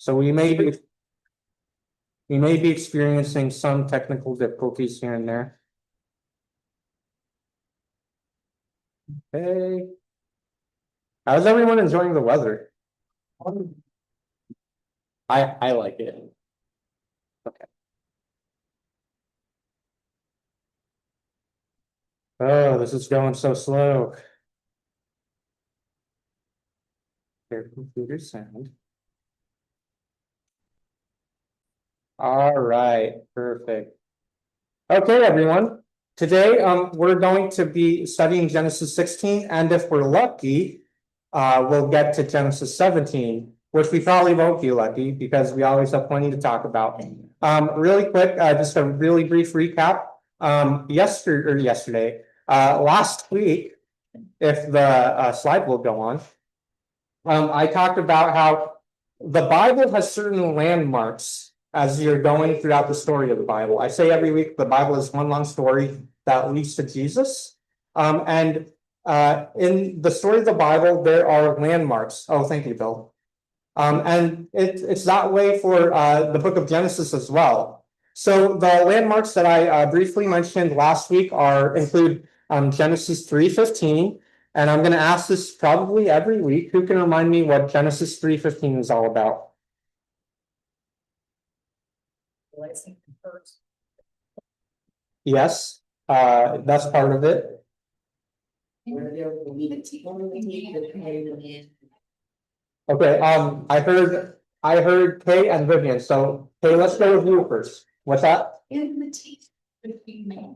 So we may be experiencing some technical difficulties here and there. Okay. How's everyone enjoying the weather? I like it. Okay. Oh, this is going so slow. Here, computer sound. All right, perfect. Okay, everyone. Today, we're going to be studying Genesis 16, and if we're lucky, we'll get to Genesis 17, which we probably won't be lucky because we always have plenty to talk about. Really quick, just a really brief recap. Last week, if the slide will go on, I talked about how the Bible has certain landmarks as you're going throughout the story of the Bible. I say every week the Bible is one long story that leads to Jesus. And in the story of the Bible, there are landmarks. Oh, thank you, Bill. And it's that way for the book of Genesis as well. So the landmarks that I briefly mentioned last week include Genesis 3:15. And I'm going to ask this probably every week. Who can remind me what Genesis 3:15 is all about? Yes, that's part of it. Okay, I heard Kay and Vivian. So Kay, let's go with you first. What's that? Enmity between man.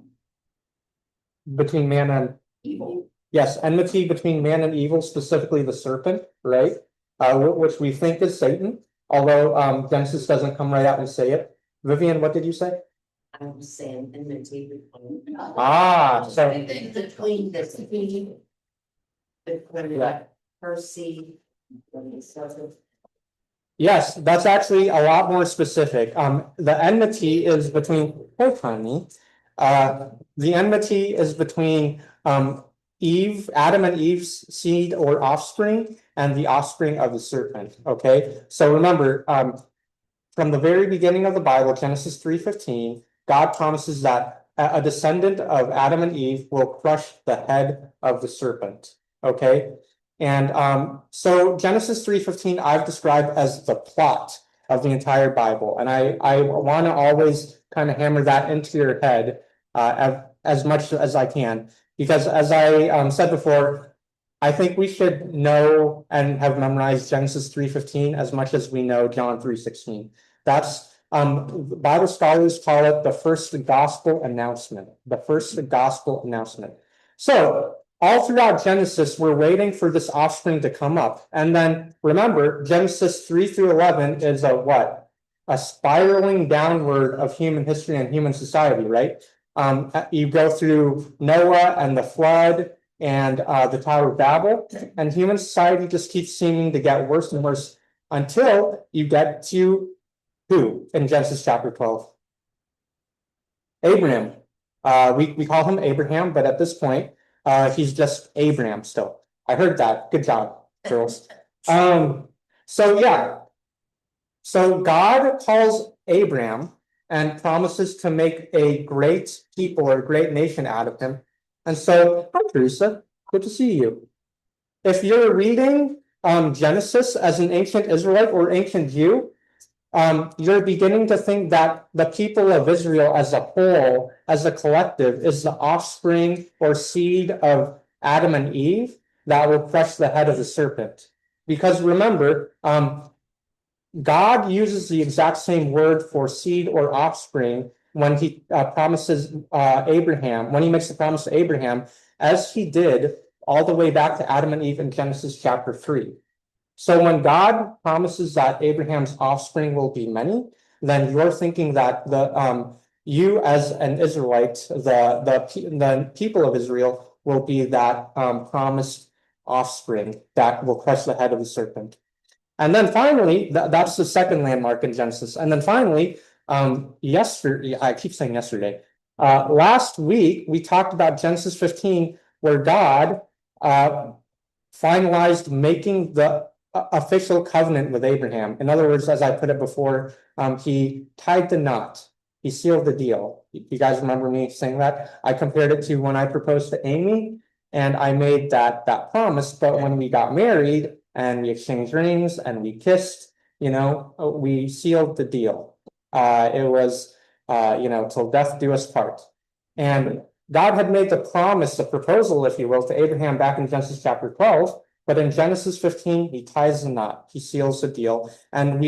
Between man and Evil. yes, enmity between man and evil, specifically the serpent, right? Which we think is Satan, although Genesis doesn't come right out and say it. Vivian, what did you say? I'm saying enmity between. So Between the seed. Between Yeah. her seed. And the serpent. yes, that's actually a lot more specific. The enmity is between, hey, honey. The enmity is between Adam and Eve's seed or offspring and the offspring of the serpent. Okay, so remember, from the very beginning of the Bible, Genesis 3:15, God promises that a descendant of Adam and Eve will crush the head of the serpent. Okay, and so Genesis 3:15 I've described as the plot of the entire Bible, and I want to always kind of hammer that into your head as much as I can, because as I said before, I think we should know and have memorized Genesis 3:15 as much as we know John 3:16. That's Bible scholars call it the first gospel announcement. The first gospel announcement. So all throughout Genesis, we're waiting for this offspring to come up. And then remember, Genesis 3-11 is a what? A spiraling downward of human history and human society, right? You go through Noah and the flood and the Tower of Babel, and human society just keeps seeming to get worse and worse until you get to who in Genesis chapter 12? Abraham. We call him Abraham, but at this point, he's just Abraham still. I heard that. Good job, girls. So yeah. So God calls Abraham and promises to make a great people or a great nation out of him. And so, hi Teresa, good to see you. If you're reading Genesis as an ancient Israelite or ancient Jew, you're beginning to think that the people of Israel as a whole, as a collective, is the offspring or seed of Adam and Eve that will crush the head of the serpent. Because remember, God uses the exact same word for seed or offspring when he promises Abraham, when he makes the promise to Abraham, as he did all the way back to Adam and Eve in Genesis chapter 3. So when God promises that Abraham's offspring will be many, then you're thinking that you as an Israelite, the people of Israel will be that promised offspring that will crush the head of the serpent. And then finally, that's the second landmark in Genesis. And then finally, yesterday, I keep saying yesterday, last week, we talked about Genesis 15, where God finalized making the official covenant with Abraham. In other words, as I put it before, he tied the knot. He sealed the deal. You guys remember me saying that? I compared it to when I proposed to Amy and I made that promise, but when we got married and we exchanged rings and we kissed, we sealed the deal. It was, till death do us part. And God had made the promise, the proposal, if you will, to Abraham back in Genesis chapter 12. But in Genesis 15, he ties the knot, he seals the deal. And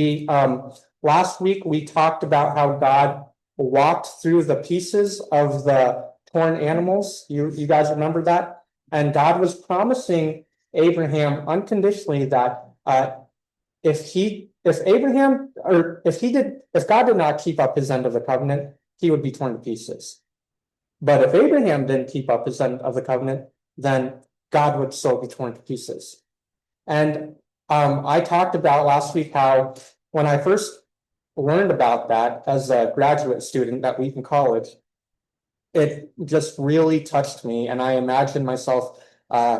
last week, we talked about how God walked through the pieces of the torn animals. You guys remember that? And God was promising Abraham unconditionally that if God did not keep up his end of the covenant, he would be torn to pieces. But if Abraham didn't keep up his end of the covenant, then God would still be torn to pieces. And I talked about last week how when I first learned about that as a graduate student at Wheaton College, it just really touched me. And I imagined myself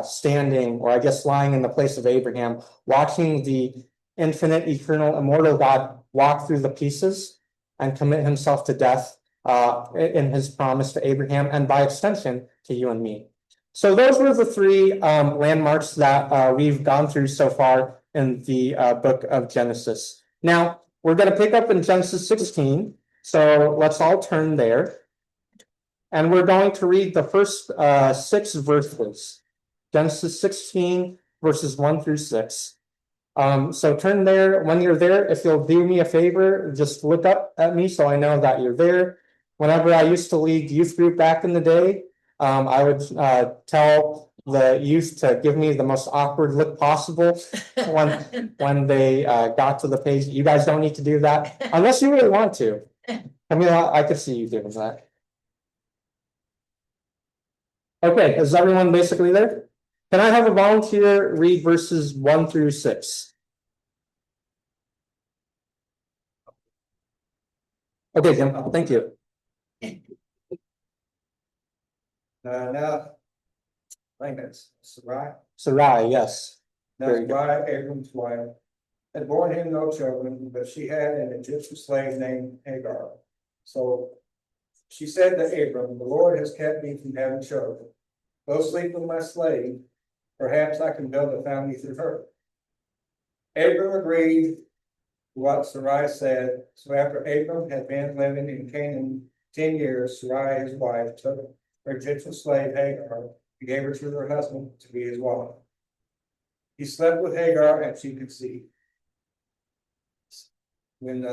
standing, or I guess lying in the place of Abraham, watching the infinite, eternal, immortal God walk through the pieces and commit himself to death in his promise to Abraham, and by extension to you and me. So those were the three landmarks that we've gone through so far in the book of Genesis. Now, we're going to pick up in Genesis 16, so let's all turn there. And we're going to read the first 6 verses. Genesis 16, verses 1 through 6. So turn there. When you're there, if you'll do me a favor, just look up at me so I know that you're there. Whenever I used to lead youth group back in the day, I would tell the youth to give me the most awkward look possible when they got to the page. You guys don't need to do that unless you really want to. I mean, I could see you doing that. Okay, is everyone basically there? Can I have a volunteer read verses 1 through 6? Okay, Jim, thank you. Now, I think that's Sarai. Sarai, yes. Now Very good. Sarai, Abram's wife, had borne him no children, but she had an Egyptian slave named Hagar. So she said to Abram, "The Lord has kept me from having children. Go sleep with my slave. Perhaps I can build a family through her." Abram agreed to what Sarai said. So after Abram had been living in Canaan 10 years, Sarai, his wife, took her Egyptian slave Hagar and gave her to her husband to be his wife. He slept with Hagar and she conceived. When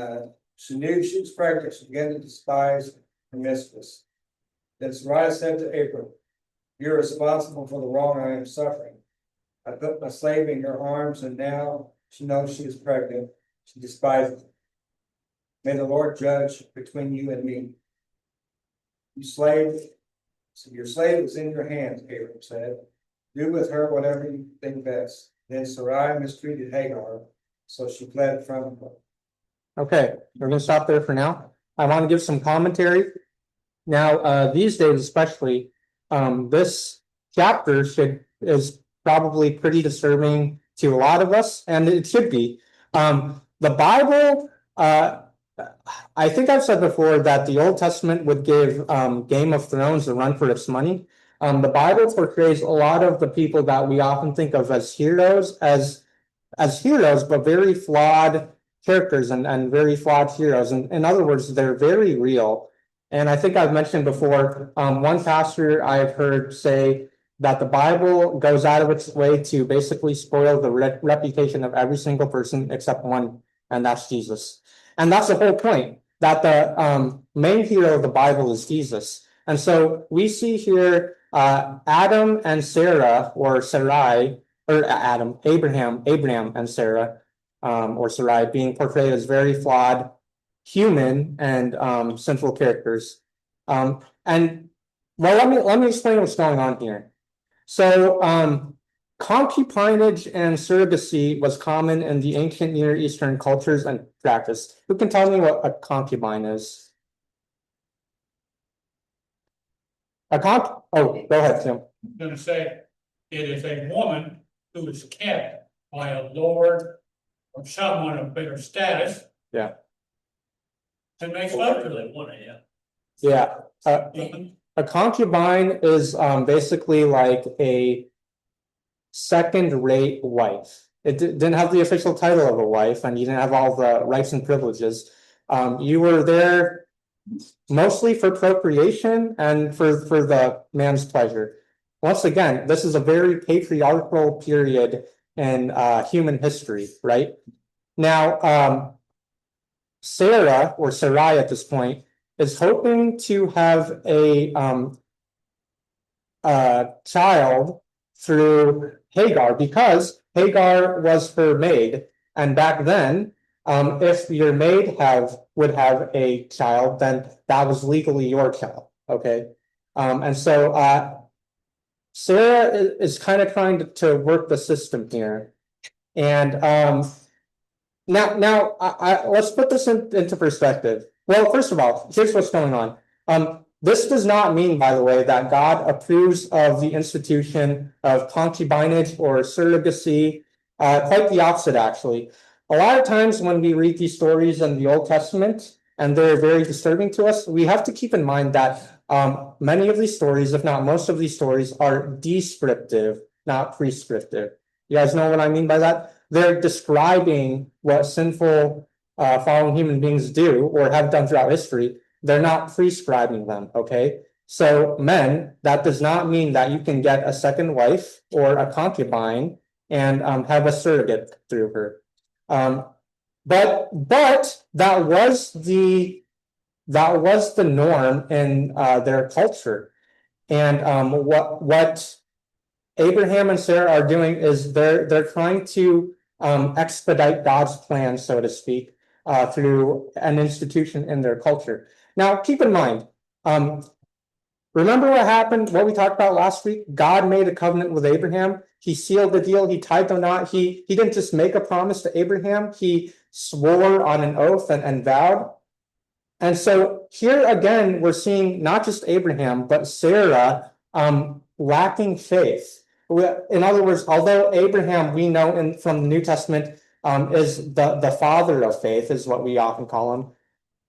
she knew she was pregnant, she began to despise her mistress. Then Sarai said to Abram, "You're responsible for the wrong I am suffering. I put my slave in your arms, and now she knows she is pregnant. She despises me. May the Lord judge between you and me. Your slave is in your hands," Abram said. "Do with her whatever you think best." Then Sarai mistreated Hagar, so she fled from her. Okay, we're going to stop there for now. I want to give some commentary. Now, these days especially, this chapter is probably pretty disturbing to a lot of us, and it should be. The Bible, I think I've said before that the Old Testament would give Game of Thrones a run for its money. The Bible portrays a lot of the people that we often think of as heroes, as heroes, but very flawed characters and very flawed heroes. And in other words, they're very real. And I think I've mentioned before, one pastor I've heard say that the Bible goes out of its way to basically spoil the reputation of every single person except one, and that's Jesus. And that's the whole point, that the main hero of the Bible is Jesus. And so we see here Adam and Sarah, or Sarai, or Abraham and Sarah, or Sarai, being portrayed as very flawed human and sinful characters. And well, let me explain what's going on here. So concubinage and surrogacy was common in the ancient Near Eastern cultures and practice. Who can tell me what a concubine is? Oh, go ahead, Tim. I'm going to say it is a woman who is kept by a lord or someone of bigger status. Yeah. And makes love to them. Yeah, a concubine is basically like a second-rate wife. It didn't have the official title of a wife, and you didn't have all the rights and privileges. You were there mostly for procreation and for the man's pleasure. Once again, this is a very patriarchal period in human history, right? Now, Sarah or Sarai at this point is hoping to have a child through Hagar because Hagar was her maid, and back then, if your maid would have a child, then that was legally your child. Okay, and so Sarah is kind of trying to work the system here, and now let's put this into perspective. Well, first of all, here's what's going on. This does not mean, by the way, that God approves of the institution of concubinage or surrogacy. Quite the opposite, actually. A lot of times when we read these stories in the Old Testament, and they're very disturbing to us, we have to keep in mind that many of these stories, if not most of these stories, are descriptive, not prescriptive. You guys know what I mean by that? They're describing what sinful fallen human beings do or have done throughout history. They're not prescribing them, okay? So men, that does not mean that you can get a second wife or a concubine and have a surrogate through her. But that was the norm in their culture. And what Abraham and Sarah are doing is they're trying to expedite God's plan, so to speak, through an institution in their culture. Now, keep in mind, remember what happened, what we talked about last week? God made a covenant with Abraham. He sealed the deal. He tied the knot. He didn't just make a promise to Abraham. He swore on an oath and vowed. And so here again, we're seeing not just Abraham, but Sarah lacking faith. In other words, although Abraham, we know from the New Testament, is the father of faith, is what we often call him.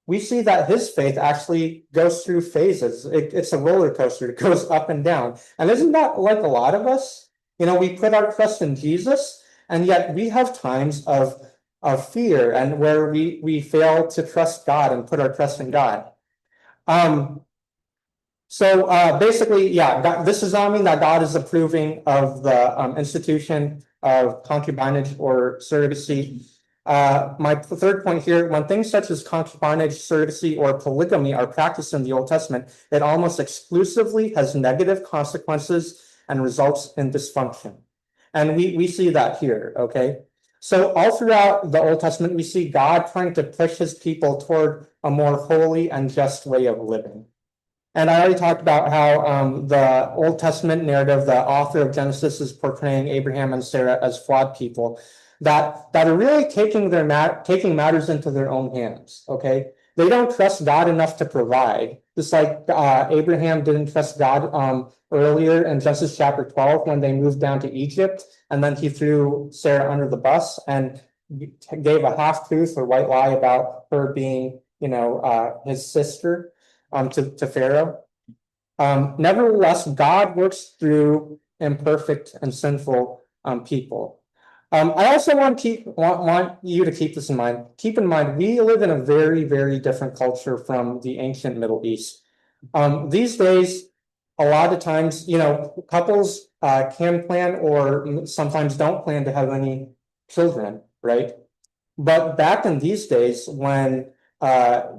We see that his faith actually goes through phases. It's a roller coaster. It goes up and down. And isn't that like a lot of us? You know, we put our trust in Jesus, and yet we have times of fear and where we fail to trust God and put our trust in God. So basically, yeah, this does not mean that God is approving of the institution of concubinage or surrogacy. My third point here, when things such as concubinage, surrogacy, or polygamy are practiced in the Old Testament, it almost exclusively has negative consequences and results in dysfunction. And we see that here, okay? So all throughout the Old Testament, we see God trying to push his people toward a more holy and just way of living. And I already talked about how the Old Testament narrative, the author of Genesis, is portraying Abraham and Sarah as flawed people that are really taking matters into their own hands, okay? They don't trust God enough to provide, just like Abraham didn't trust God earlier in Genesis chapter 12 when they moved down to Egypt, and then he threw Sarah under the bus and gave a half-truth or white lie about her being, his sister to Pharaoh. Nevertheless, God works through imperfect and sinful people. I also want you to keep this in mind. Keep in mind, we live in a very, very different culture from the ancient Middle East. These days, a lot of times, couples can plan or sometimes don't plan to have any children, right? But back in these days, when the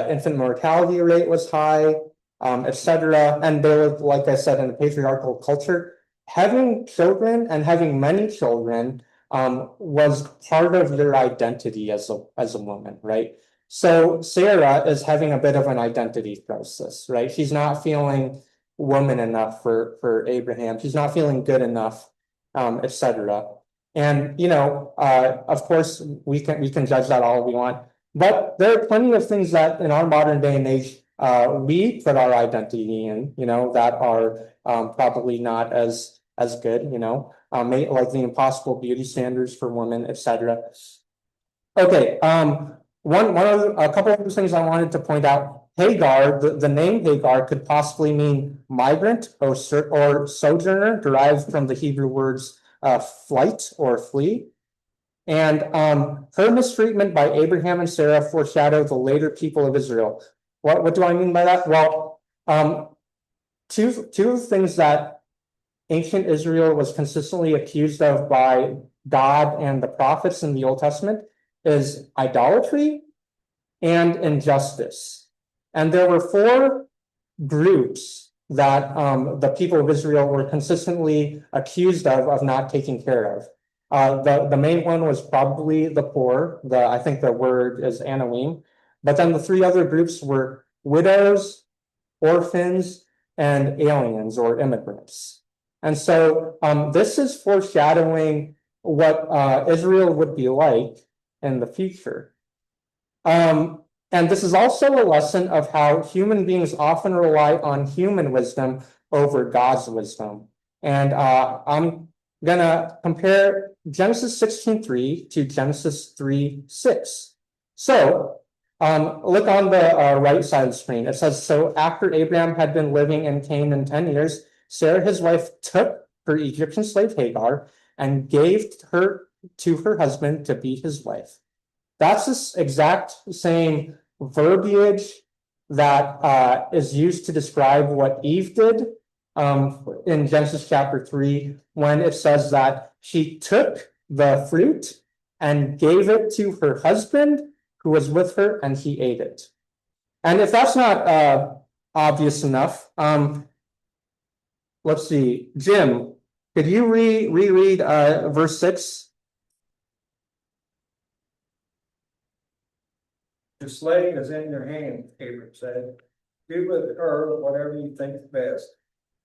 infant mortality rate was high, etc., and they were, like I said, in a patriarchal culture, having children and having many children was part of their identity as a woman, right? So Sarah is having a bit of an identity crisis, right? She's not feeling woman enough for Abraham. She's not feeling good enough, etc. And of course, we can judge that all we want, but there are plenty of things that in our modern day and age we put our identity in, that are probably not as good, like the impossible beauty standards for women, etc. Okay, a couple of things I wanted to point out. Hagar, the name Hagar could possibly mean migrant or sojourner, derived from the Hebrew words flight or flee. And her mistreatment by Abraham and Sarah foreshadow the later people of Israel. What do I mean by that? Well, two things that ancient Israel was consistently accused of by God and the prophets in the Old Testament is idolatry and injustice. And there were four groups that the people of Israel were consistently accused of not taking care of. The main one was probably the poor. I think the word is Anawim. But then the three other groups were widows, orphans, and aliens or immigrants. And so this is foreshadowing what Israel would be like in the future. And this is also a lesson of how human beings often rely on human wisdom over God's wisdom. And I'm gonna compare Genesis 16:3 to Genesis 3:6. So look on the right side of the screen. It says, so after Abraham had been living in Canaan 10 years, Sarah, his wife, took her Egyptian slave Hagar and gave her to her husband to be his wife. That's this exact same verbiage that is used to describe what Eve did in Genesis chapter 3, when it says that she took the fruit and gave it to her husband who was with her, and he ate it. And if that's not obvious enough, let's see, Jim, could you reread verse 6? The slave is in your hand, Abram said. Do with her whatever you think is best.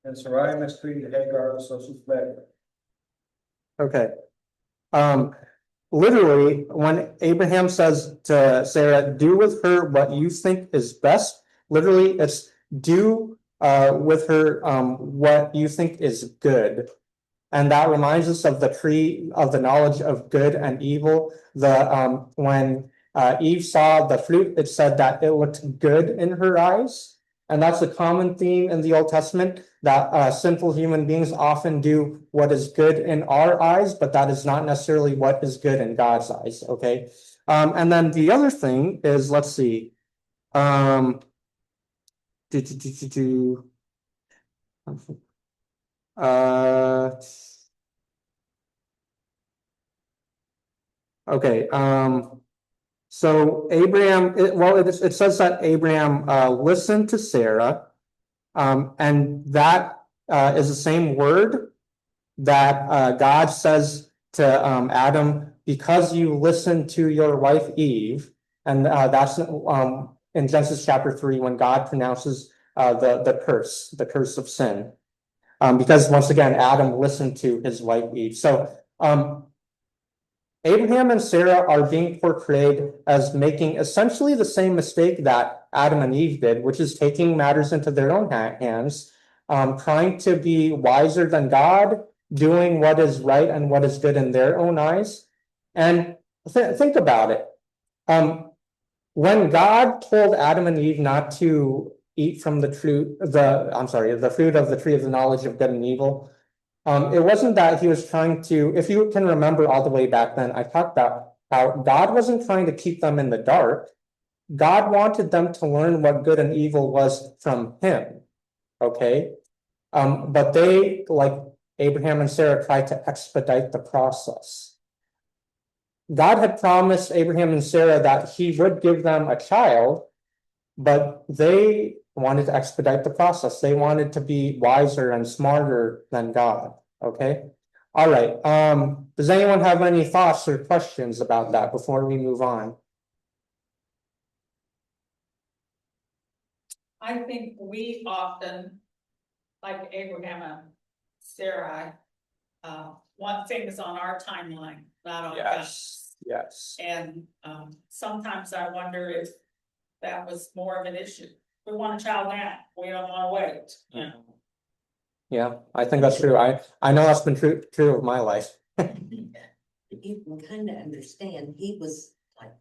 And Sarai mistreated Hagar, so she fled. Okay. Literally, when Abraham says to Sarah, do with her what you think is best, literally it's do with her what you think is good. And that reminds us of the tree of the knowledge of good and evil. When Eve saw the fruit, it said that it looked good in her eyes. And that's a common theme in the Old Testament, that sinful human beings often do what is good in our eyes, but that is not necessarily what is good in God's eyes, okay? And then the other thing is, let's see. Okay, so Abraham, it says that Abraham listened to Sarah, and that is the same word that God says to Adam, because you listened to your wife Eve, and that's in Genesis chapter 3 when God pronounces the curse of sin, because once again Adam listened to his wife Eve. So Abraham and Sarah are being portrayed as making essentially the same mistake that Adam and Eve did, which is taking matters into their own hands, trying to be wiser than God, doing what is right and what is good in their own eyes. And think about it. When God told Adam and Eve not to eat from the fruit of the tree of the knowledge of good and evil, it wasn't that he was trying to, if you can remember all the way back then, I talked about how God wasn't trying to keep them in the dark. God wanted them to learn what good and evil was from him, okay? But they, like Abraham and Sarah, tried to expedite the process. God had promised Abraham and Sarah that he would give them a child, but they wanted to expedite the process. They wanted to be wiser and smarter than God. Okay. All right. Does anyone have any thoughts or questions about that before we move on? I think we often, like Abraham and Sarah, want things on our timeline, not on God's. Yes. And sometimes I wonder if that was more of an issue. We want a child now, we don't want to wait, you know. Yeah, I think that's true. I know that's been true of my life. You can kind of understand, he was like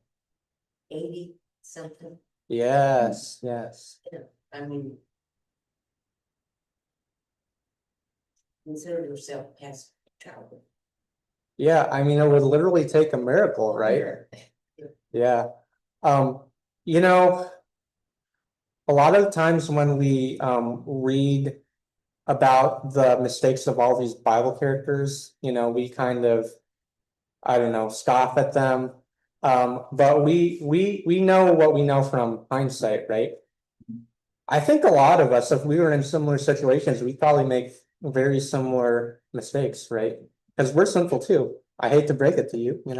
80 something, Yes, yes. I mean. Consider yourself past childhood. Yeah, I mean, it would literally take a miracle, right? Yeah. Um, you know, a lot of times when we read about the mistakes of all these Bible characters, we kind of, I don't know, scoff at them. But we know what we know from hindsight, right? I think a lot of us, if we were in similar situations, we'd probably make very similar mistakes, right? Because we're sinful too. I hate to break it to you, in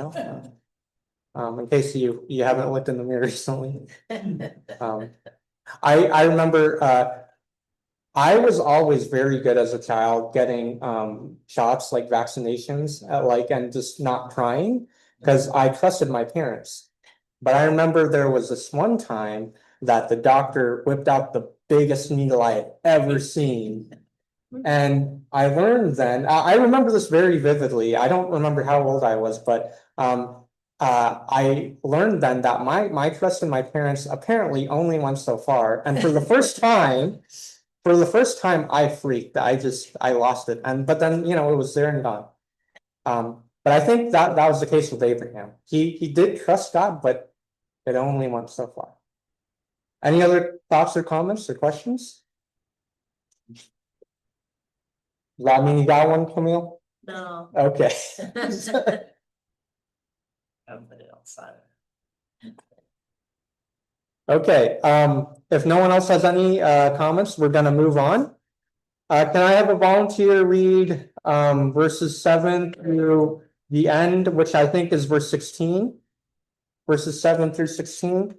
case you haven't looked in the mirror recently. I remember I was always very good as a child getting shots like vaccinations and just not crying because I trusted my parents. But I remember there was this one time that the doctor whipped out the biggest needle I had ever seen. And I learned then, I remember this very vividly. I don't remember how old I was, but I learned then that my trust in my parents apparently only went so far. And for the first time, I freaked. I lost it. But then, it was there and gone. But I think that was the case with Abraham. He did trust God, but it only went so far. Any other thoughts or comments or questions? Does that mean you got one, Camille? No. Okay. I'll put it outside. Okay, if no one else has any comments, we're gonna move on. Can I have a volunteer read verses 7 through the end, which I think is verse 16? Verses 7 through 16.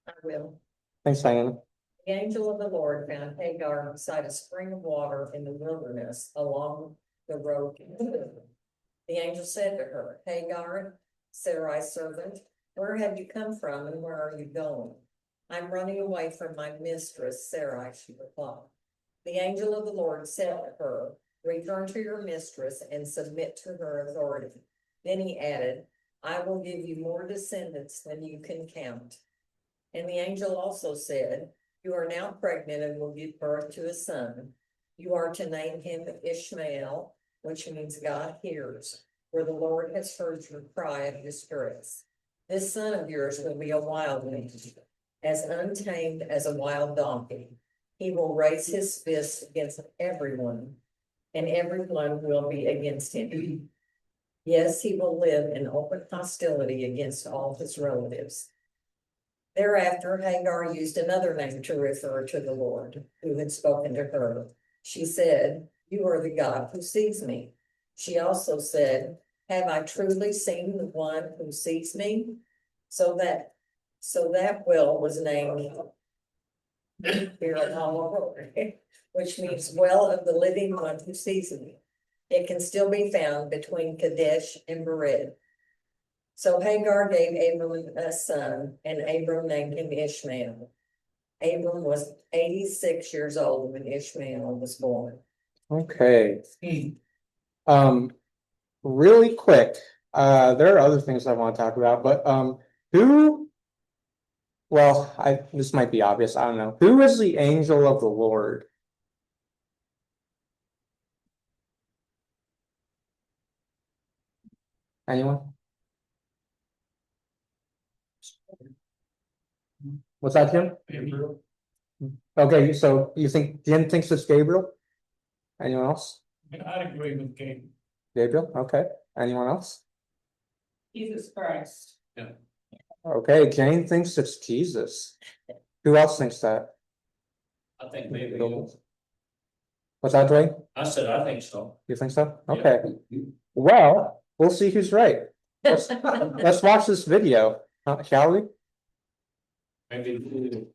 I will. Thanks, Diana. The angel of the Lord found Hagar beside a spring of water in the wilderness along the road. The angel said to her, Hagar, Sarai's servant, where have you come from and where are you going? I'm running away from my mistress, Sarai, she replied. The angel of the Lord said to her, return to your mistress and submit to her authority. Then he added, I will give you more descendants than you can count. And the angel also said, you are now pregnant and will give birth to a son. You are to name him Ishmael, which means God hears, for the Lord has heard your cry of distress. This son of yours will be a wildling, as untamed as a wild donkey. He will raise his fist against everyone, and everyone will be against him. Yes, he will live in open hostility against all his relatives. Thereafter, Hagar used another name to refer to the Lord, who had spoken to her. She said, you are the God who sees me. She also said, have I truly seen the one who sees me? So that well was named which means well of the living one who sees me. It can still be found between Kadesh and Bered. So Hagar gave Abram a son, and Abram named him Ishmael. Abram was 86 years old when Ishmael was born. Okay. Really quick, there are other things I want to talk about, but this might be obvious, I don't know. Who is the angel of the Lord? Anyone? What's that, Jim? Gabriel. Okay, so Jim thinks it's Gabriel? Anyone else? I'd agree with Gabe. Gabriel, okay. Anyone else? Jesus Christ. Okay, Jane thinks it's Jesus. Who else thinks that? I think maybe. What's that, Dwayne? I said, I think so. You think so? Yeah. Okay. Well, we'll see who's right. Let's watch this video, shall we? Maybe.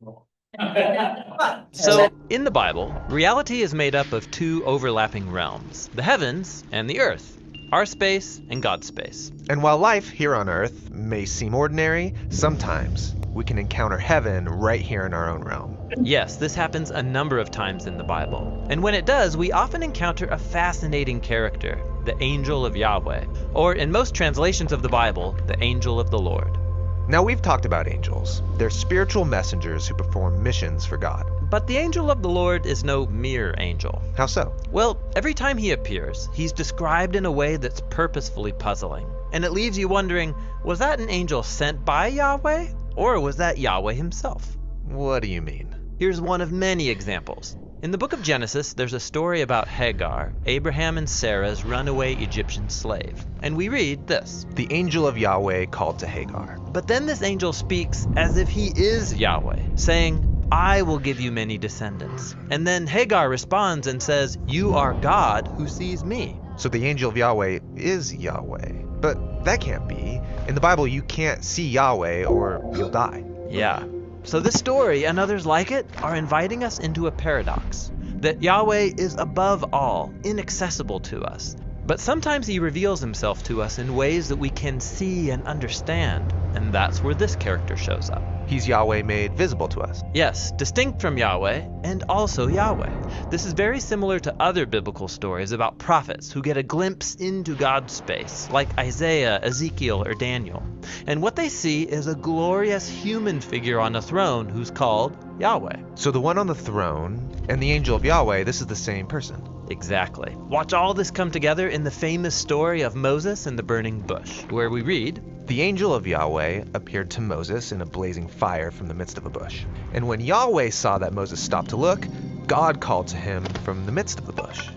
So, in the Bible, reality is made up of two overlapping realms, the heavens and the earth. our space and God's space. And while life here on Earth may seem ordinary, sometimes we can encounter heaven right here in our own realm. Yes, this happens a number of times in the Bible. And when it does, we often encounter a fascinating character, the angel of Yahweh, or in most translations of the Bible, the angel of the Lord. Now, we've talked about angels. They're spiritual messengers who perform missions for God. But the angel of the Lord is no mere angel. How so? Well, every time he appears, he's described in a way that's purposefully puzzling. And it leaves you wondering, was that an angel sent by Yahweh? Or was that Yahweh himself? What do you mean? Here's one of many examples. In the book of Genesis, there's a story about Hagar, Abraham and Sarah's runaway Egyptian slave. And we read this. The angel of Yahweh called to Hagar. But then this angel speaks as if he is Yahweh, saying, I will give you many descendants. And then Hagar responds and says, you are God who sees me. So the angel of Yahweh is Yahweh. But that can't be. In the Bible, you can't see Yahweh or you'll die. Yeah. So this story and others like it are inviting us into a paradox. That Yahweh is above all, inaccessible to us. But sometimes he reveals himself to us in ways that we can see and understand. And that's where this character shows up. He's Yahweh made visible to us. Yes, distinct from Yahweh and also Yahweh. This is very similar to other biblical stories about prophets who get a glimpse into God's space, like Isaiah, Ezekiel, or Daniel. And what they see is a glorious human figure on a throne who's called Yahweh. So the one on the throne and the angel of Yahweh, this is the same person. Exactly. Watch all this come together in the famous story of Moses and the burning bush, where we read, the angel of Yahweh appeared to Moses in a blazing fire from the midst of a bush. And when Yahweh saw that Moses stopped to look, God called to him from the midst of the bush.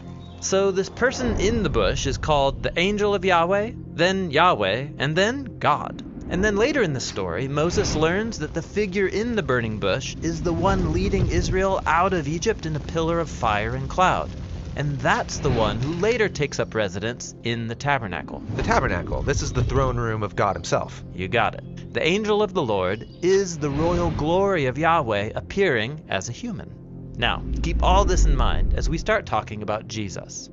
So this person in the bush is called the angel of Yahweh, then Yahweh, and then God. And then later in the story, Moses learns that the figure in the burning bush is the one leading Israel out of Egypt in a pillar of fire and cloud. And that's the one who later takes up residence in the tabernacle. The tabernacle, this is the throne room of God himself. You got it. The angel of the Lord is the royal glory of Yahweh appearing as a human. Now, keep all this in mind as we start talking about Jesus.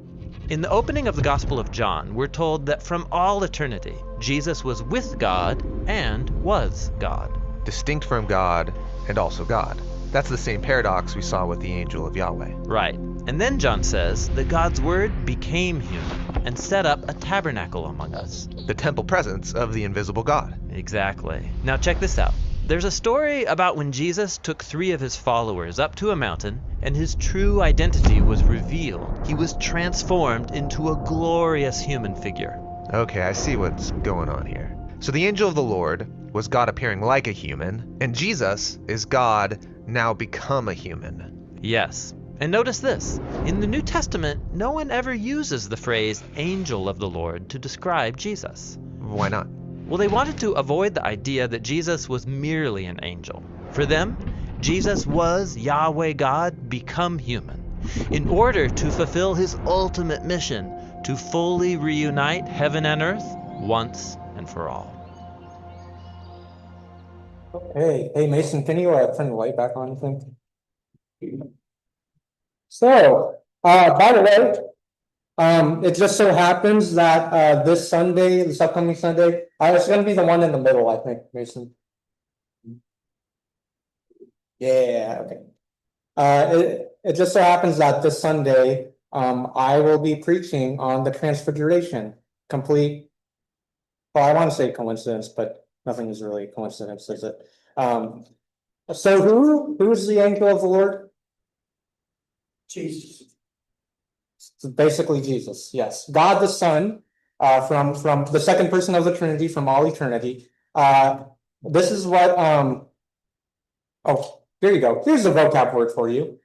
In the opening of the Gospel of John, we're told that from all eternity, Jesus was with God and was God. Distinct from God and also God. That's the same paradox we saw with the angel of Yahweh. Right. And then John says that God's word became human and set up a tabernacle among us. The temple presence of the invisible God. Exactly. Now check this out. There's a story about when Jesus took 3 of his followers up to a mountain and his true identity was revealed. He was transformed into a glorious human figure. Okay, I see what's going on here. So the angel of the Lord was God appearing like a human, and Jesus is God now become a human. Yes. And notice this. In the New Testament, no one ever uses the phrase angel of the Lord to describe Jesus. Why not? Well, they wanted to avoid the idea that Jesus was merely an angel. For them, Jesus was Yahweh God become human, in order to fulfill his ultimate mission to fully reunite heaven and earth once and for all. Hey, Mason, can you turn the light back on, I think? So, by the way, it just so happens that this upcoming Sunday, it's going to be the one in the middle, I think, Mason. Yeah, okay. It just so happens that this Sunday, I will be preaching on the Transfiguration, complete. Well, I want to say coincidence, but nothing is really a coincidence, is it? So who's the angel of the Lord? Jesus. Basically Jesus, yes. God the Son, from the second person of the Trinity from all eternity. This is what oh, here you go. Here's the vocab word for you.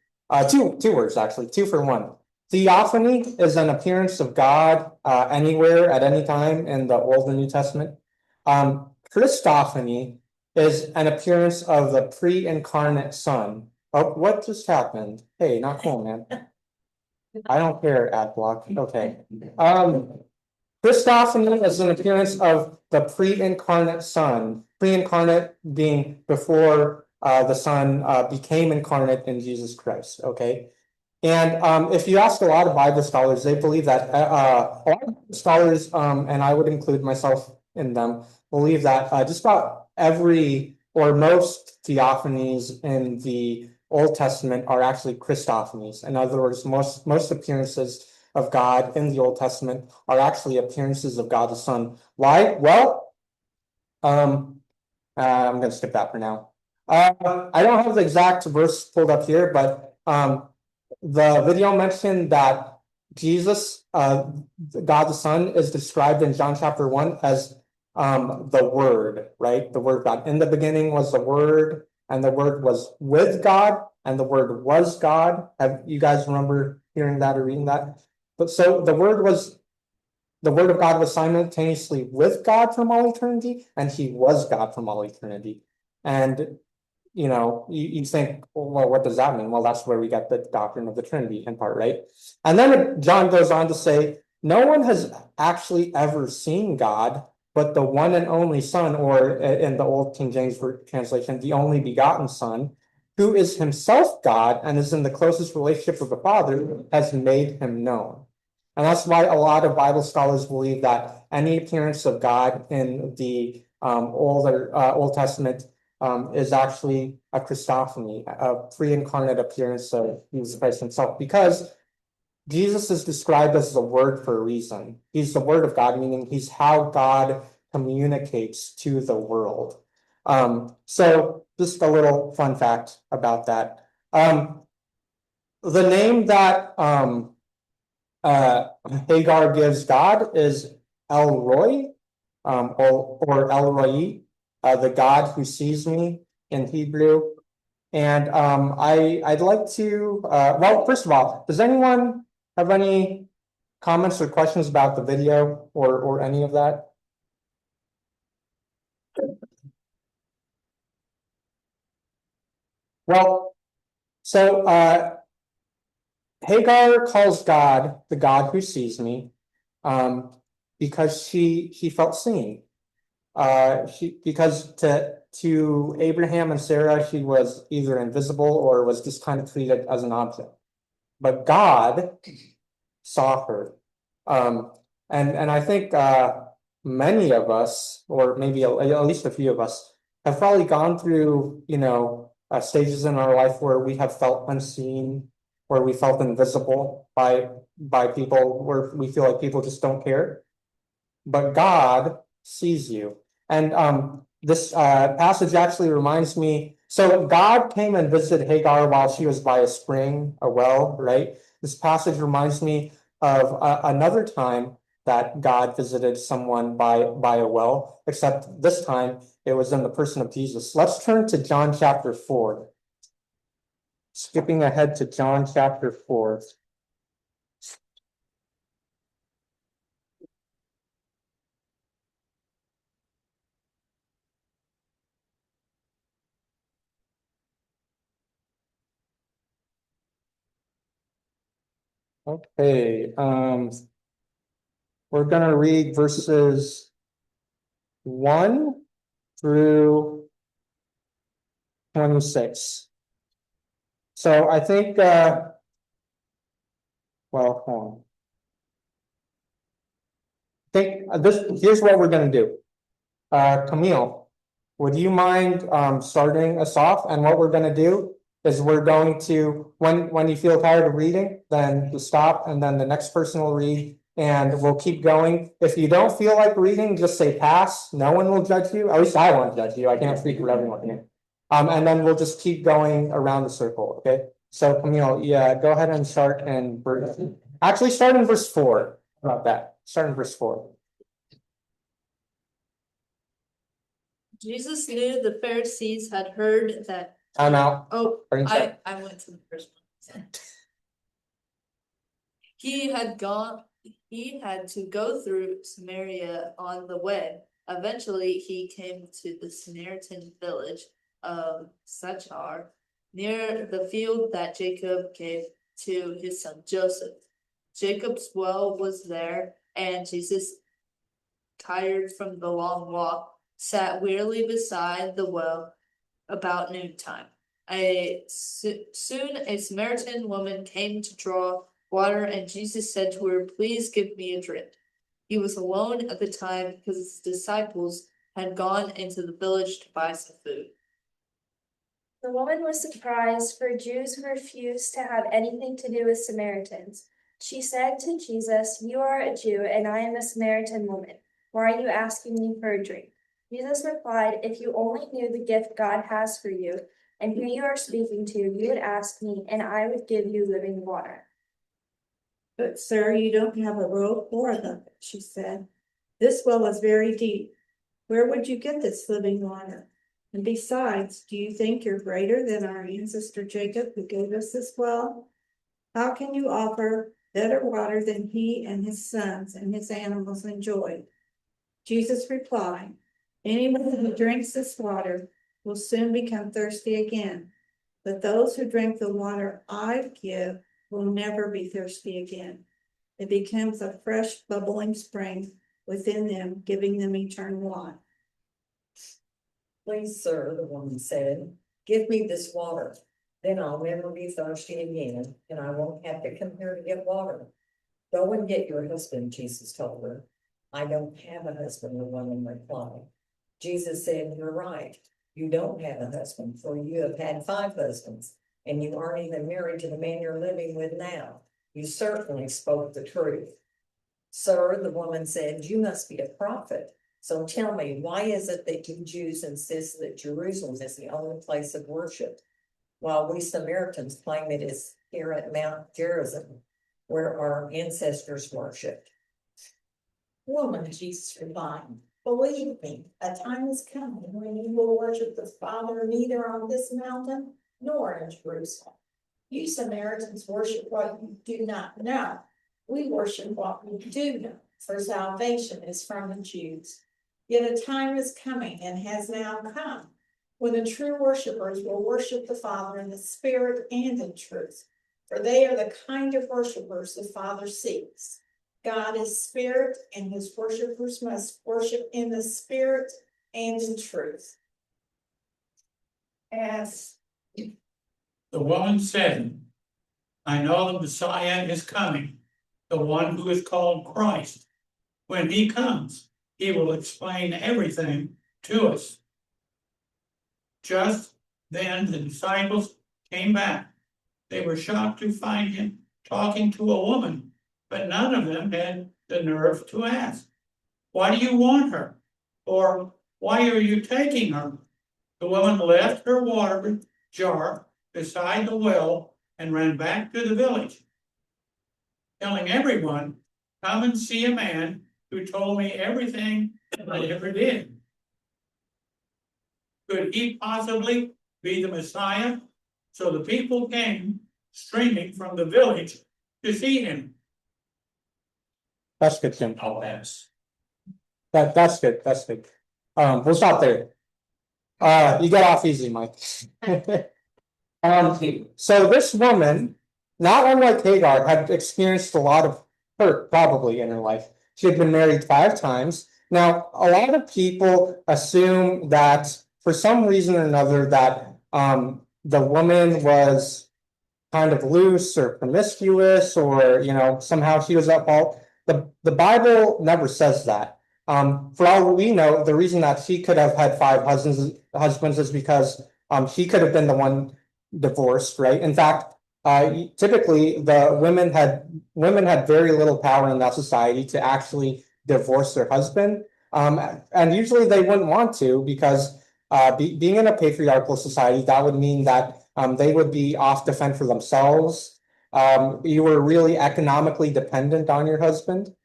Two words actually, 2 for 1. Theophany is an appearance of God anywhere at any time in the Old and New Testament. Christophany is an appearance of the pre-incarnate Son. Oh, what just happened? Hey, not cool, man. I don't care, ad block. Okay. Christophany is an appearance of the pre-incarnate Son. Pre-incarnate being before the Son became incarnate in Jesus Christ. Okay. And if you ask a lot of Bible scholars, they believe that a lot of scholars, and I would include myself in them, believe that just about every or most theophanies in the Old Testament are actually Christophanies. In other words, most appearances of God in the Old Testament are actually appearances of God the Son. Why? Well, I'm going to skip that for now. I don't have the exact verse pulled up here, but the video mentioned that Jesus, God the Son, is described in John chapter 1 as the Word, right? The Word of God. In the beginning was the Word, and the Word was with God, and the Word was God. Have you guys remember hearing that or reading that? But so the Word of God was simultaneously with God from all eternity, and he was God from all eternity. And you think, well, what does that mean? Well, that's where we get the doctrine of the Trinity in part, right? And then John goes on to say, no one has actually ever seen God, but the one and only Son, or in the Old King James translation, the only begotten Son, who is himself God and is in the closest relationship with the Father, has made him known. And that's why a lot of Bible scholars believe that any appearance of God in the Old Testament is actually a Christophany, a pre-incarnate appearance of Jesus Christ himself, because Jesus is described as the Word for a reason. He's the Word of God, meaning he's how God communicates to the world. So just a little fun fact about that. The name that Hagar gives God is El Roi, or El Roi, the God who sees me in Hebrew. And I'd like to, well, first of all, does anyone have any comments or questions about the video or any of that? Well, so Hagar calls God the God who sees me, because she felt seen. Because to Abraham and Sarah, she was either invisible or was just kind of treated as an object. But God saw her. And I think many of us, or maybe at least a few of us, have probably gone through, stages in our life where we have felt unseen, where we felt invisible by people, where we feel like people just don't care. But God sees you. And this passage actually reminds me, so God came and visited Hagar while she was by a spring, a well, right? This passage reminds me of another time that God visited someone by a well, except this time it was in the person of Jesus. Let's turn to John chapter 4. Skipping ahead to John chapter 4. Okay, we're gonna read verses 1 through 26. So I think, well, hold on. I think here's what we're gonna do. Camille, would you mind starting us off? And what we're gonna do is we're going to, when you feel tired of reading, then you stop, and then the next person will read, and we'll keep going. If you don't feel like reading, just say pass. No one will judge you. At least I won't judge you. I can't speak for everyone here. And then we'll just keep going around the circle. Okay. So Camille, yeah, go ahead and start in actually start in verse 4. How about that? Start in verse 4. Jesus knew the Pharisees had heard that. I'm out. Oh, Or inside. I went to the first one. He had to go through Samaria on the way. Eventually, he came to the Samaritan village of Sychar, near the field that Jacob gave to his son Joseph. Jacob's well was there, and Jesus, tired from the long walk, sat wearily beside the well about noontime. Soon a Samaritan woman came to draw water, and Jesus said to her, "Please give me a drink." He was alone at the time because his disciples had gone into the village to buy some food. The woman was surprised, for Jews refused to have anything to do with Samaritans. She said to Jesus, "You are a Jew, and I am a Samaritan woman. Why are you asking me for a drink?" Jesus replied, "If you only knew the gift God has for you, and who you are speaking to, you would ask me, and I would give you living water." "But sir, you don't have a rope or a bucket," she said. "This well is very deep. Where would you get this living water? And besides, do you think you're greater than our ancestor Jacob, who gave us this well? How can you offer better water than he and his sons and his animals enjoyed?" Jesus replied, "Anyone who drinks this water will soon become thirsty again. But those who drink the water I give will never be thirsty again. It becomes a fresh, bubbling spring within them, giving them eternal life." "Please, sir," the woman said, "give me this water. Then I'll never be thirsty again, and I won't have to come here to get water." "Go and get your husband," Jesus told her. "I don't have a husband," the woman replied. Jesus said, "You're right. You don't have a husband, for you have had 5 husbands, and you aren't even married to the man you're living with now. You certainly spoke the truth." "Sir," the woman said, "you must be a prophet. So tell me, why is it that you Jews insist that Jerusalem is the only place of worship, while we Samaritans claim it is here at Mount Gerizim, where our ancestors worshipped?" Woman, Jesus replied, "Believe me, a time is coming when you will worship the Father neither on this mountain nor in Jerusalem. You Samaritans worship what you do not know. We worship what we do know, for salvation is from the Jews. Yet a time is coming and has now come when the true worshipers will worship the Father in the Spirit and in truth, for they are the kind of worshipers the Father seeks. God is spirit, and his worshipers must worship in the Spirit and in truth." As the woman said, "I know the Messiah is coming, the one who is called Christ. When he comes, he will explain everything to us." Just then the disciples came back. They were shocked to find him talking to a woman, but none of them had the nerve to ask, "Why do you want her?" or "Why are you taking her?" The woman left her water jar beside the well and ran back to the village, telling everyone, "Come and see a man who told me everything I ever did." Could he possibly be the Messiah? So the people came streaming from the village to see him. That's good, Jim. I'll pass. That's good, that's good. We'll stop there. You got off easy, Mike. So this woman, not unlike Hagar, had experienced a lot of hurt probably in her life. She had been married 5 times. Now, a lot of people assume that for some reason or another that the woman was kind of loose or promiscuous, or somehow she was at fault. The Bible never says that. For all we know, the reason that she could have had 5 husbands is because she could have been the one divorced, right? In fact, typically the women had very little power in that society to actually divorce their husband, and usually they wouldn't want to, because being in a patriarchal society, that would mean that they would be off to fend for themselves. You were really economically dependent on your husband.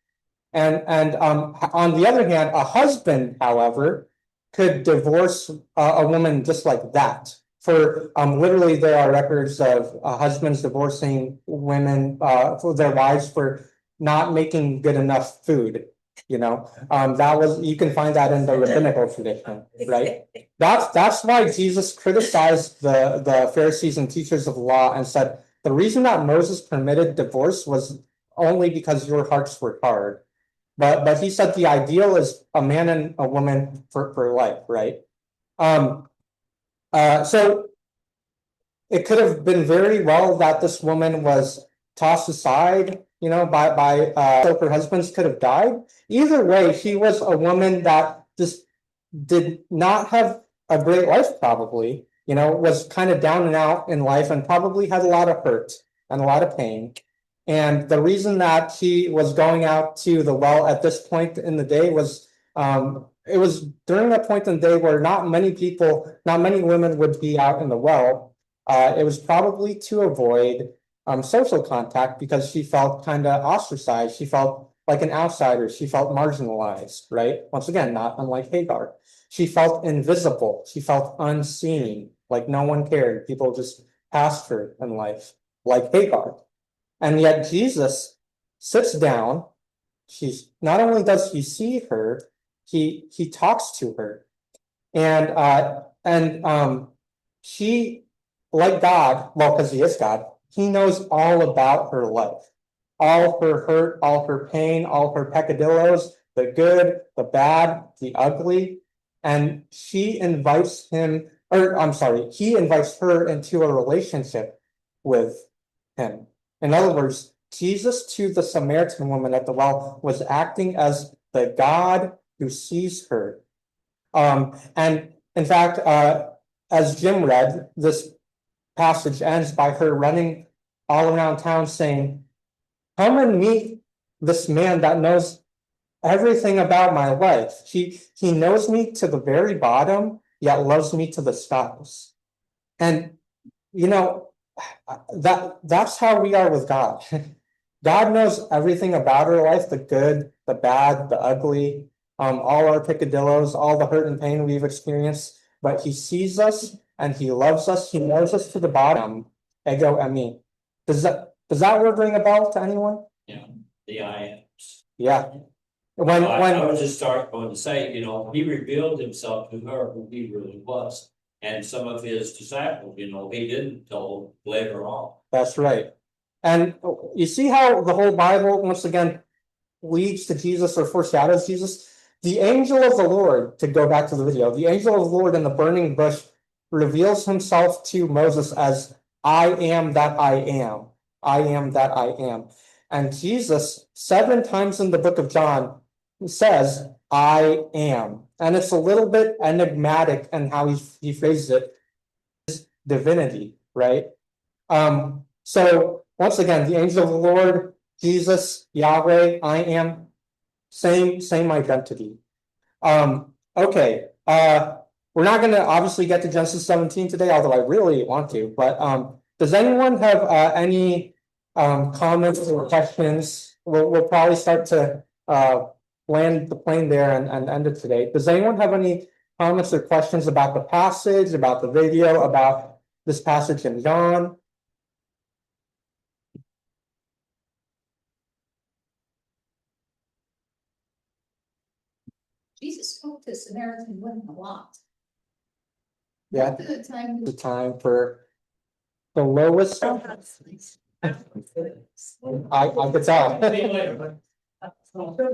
And on the other hand, a husband, however, could divorce a woman just like that. For literally, there are records of husbands divorcing women for their wives for not making good enough food. That was, you can find that in the rabbinical tradition, right? That's why Jesus criticized the Pharisees and teachers of law and said the reason that Moses permitted divorce was only because your hearts were hard. But he said the ideal is a man and a woman for life, right? So it could have been very well that this woman was tossed aside, you know, so her husbands could have died. Either way, she was a woman that just did not have a great life, probably, you know, was kind of down and out in life and probably had a lot of hurt and a lot of pain. And the reason that she was going out to the well at this point in the day was, it was during that point in the day where not many women would be out in the well. It was probably to avoid social contact because she felt kind of ostracized. She felt like an outsider. She felt marginalized, right? Once again, not unlike Hagar. She felt invisible. She felt unseen, like no one cared. People just passed her in life, like Hagar. And yet Jesus sits down. She's not only does he see her, he talks to her. And she, like God, well, because he is God, he knows all about her life, all her hurt, all her pain, all her peccadillos, the good, the bad, the ugly. And he invites her into a relationship with him. In other words, Jesus to the Samaritan woman at the well was acting as the God who sees her. And in fact, as Jim read, this passage ends by her running all around town saying, "Come and meet this man that knows everything about my life. He knows me to the very bottom, yet loves me to the stars." And you know, that's how we are with God. God knows everything about our life, the good, the bad, the ugly, all our peccadillos, all the hurt and pain we've experienced, but he sees us and he loves us. He knows us to the bottom. Ego eimi. Does that word ring a bell to anyone? Yeah, the I am. Yeah. I was just going to say, you know, he revealed himself to her who he really was. And some of his disciples, you know, he didn't tell later on. That's right. And you see how the whole Bible, once again, leads to Jesus or foreshadows Jesus? The angel of the Lord, to go back to the video, the angel of the Lord in the burning bush reveals himself to Moses as, "I am that I am. I am that I am." And Jesus, 7 times in the book of John, says, "I am." And it's a little bit enigmatic in how he phrases it. His divinity, right? So once again, the angel of the Lord, Jesus, Yahweh, I am, same identity. Okay. We're not going to obviously get to Genesis 17 today, although I really want to. But does anyone have any comments or questions? We'll probably start to land the plane there and end it today. Does anyone have any comments or questions about the passage, about the video, about this passage in John? Jesus spoke to Samaritan women a lot. Yeah, the time for the lowest. I could tell. See you later. Okay.